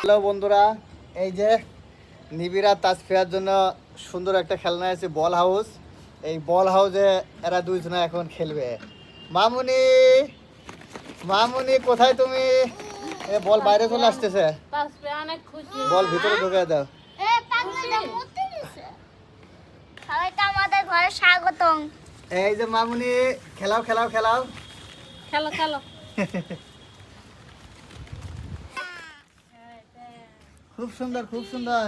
Hello বন্ধুরা, এই যে নিবিড়া তাসফিয়ার জন্য সুন্দর একটা খেলনা আছে বল হাউস। এই বল হাউসে এরা দুইজনে এখন খেলবে। মামুনি, মামুনি কোথায় তুমি? এ বল বাইরে চলে আসতেছে, বল ভিতরে ঢুকে দাও। আমাদের ঘরে স্বাগতম। এই যে মামুনি, খেলাও খেলাও খেলাও, খেলো খেলো। খুব সুন্দর খুব সুন্দর,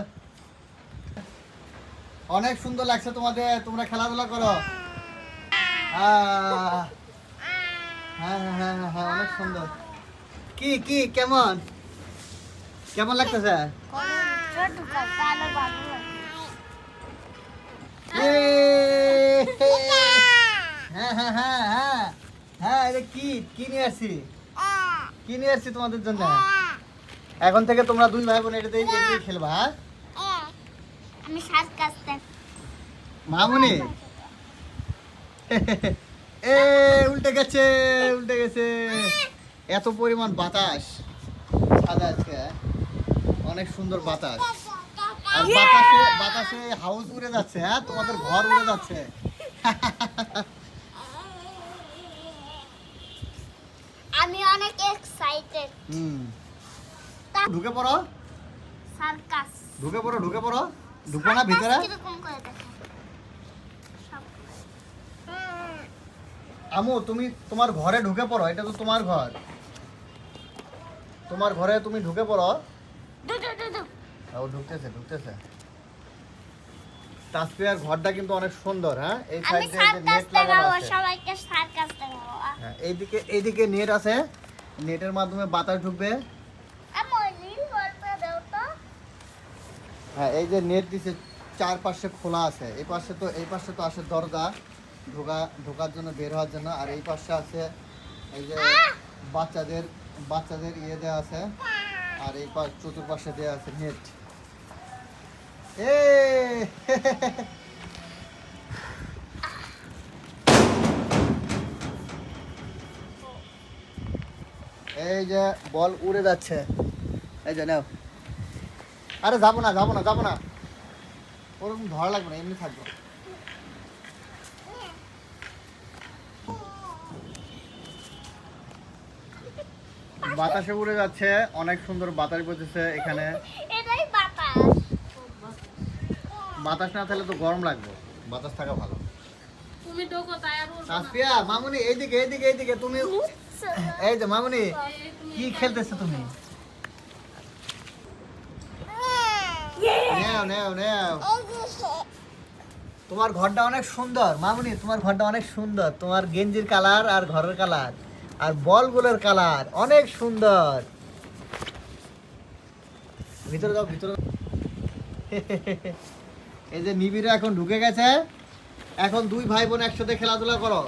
অনেক সুন্দর লাগছে তোমাদের। তোমরা খেলাধুলা করো। হ্যাঁ হ্যাঁ হ্যাঁ হ্যাঁ, অনেক সুন্দর। কি কি কেমন কেমন লাগতেছে? হ্যাঁ হ্যাঁ হ্যাঁ হ্যাঁ হ্যাঁ, এটা কি কি নিয়ে আসছি, কি নিয়ে আসছি তোমাদের জন্য। এখন থেকে তোমরা দুই ভাই বোন এটাতেই খেলবা। হ্যাঁ, আমি সাত কাজতে মামুনি এ উল্টে গেছে উল্টে গেছে। এত পরিমাণ বাতাস ছাদে আজকে, অনেক সুন্দর বাতাস। আর বাতাসে বাতাসে হাউস উড়ে যাচ্ছে। হ্যাঁ, তোমাদের ঘর উড়ে যাচ্ছে। আমি অনেক এক্সাইটেড। ঢুকে পড়ো, সার্কাস ঢুকে পড়ো, ঢুকে পড়ো। ঢুকো না ভিতরে? কিরকম করে দেখো আমু, তুমি তোমার ঘরে ঢুকে পড়ো, এটা তো তোমার ঘর। তোমার ঘরে তুমি ঢুকে পড়ো। ও ঢুকতেছে ঢুকতেছে। তাসফিয়ার ঘরটা কিন্তু অনেক সুন্দর। হ্যাঁ, এই আমি সাইডে সার্কাস নেট লাগানো দেখাবো, আছে। সবাইকে সার্কাস দেখাবো। হ্যাঁ, এইদিকে নেট আছে, নেটের মাধ্যমে বাতাস ঢুকবে। আমার নীল বলতে দাও তো। হ্যাঁ, এই যে নেট দিছে চারপাশে খোলা আছে। এই পাশে তো আসে দরজা, ঢোকার জন্য, বের হওয়ার জন্য। আর এই পাশে আছে এই যে বাচ্চাদের ইয়ে দেওয়া আছে। আর এই চতুর্পাশে দেওয়া আছে নেট। এই যে বল উড়ে যাচ্ছে, এই যে নাও। আরে যাবো না যাবো না যাবো না, ওরকম ধরা লাগবে না, এমনি থাকবো। বাতাসে উড়ে যাচ্ছে, অনেক সুন্দর বাতাস বইতেছে এখানে। এটাই বাতাস। বাতাস না থাকলে তো গরম লাগবে, বাতাস থাকা ভালো। তুমি ঢোকো তাই আর বলবো না। তাসফিয়া, মামুনি এইদিকে এইদিকে এইদিকে। তুমি এই যে মামুনি, কি খেলতেছো তুমি? নেও নেও নেও। তোমার ঘরটা অনেক সুন্দর মামুনি, তোমার ঘরটা অনেক সুন্দর। তোমার গেঞ্জির কালার আর ঘরের কালার আর বলগুলোর কালার অনেক সুন্দর। ভিতরে যাও ভিতরে। এই যে নিবিড় এখন ঢুকে গেছে। এখন দুই ভাই বোন একসাথে খেলাধুলা করো।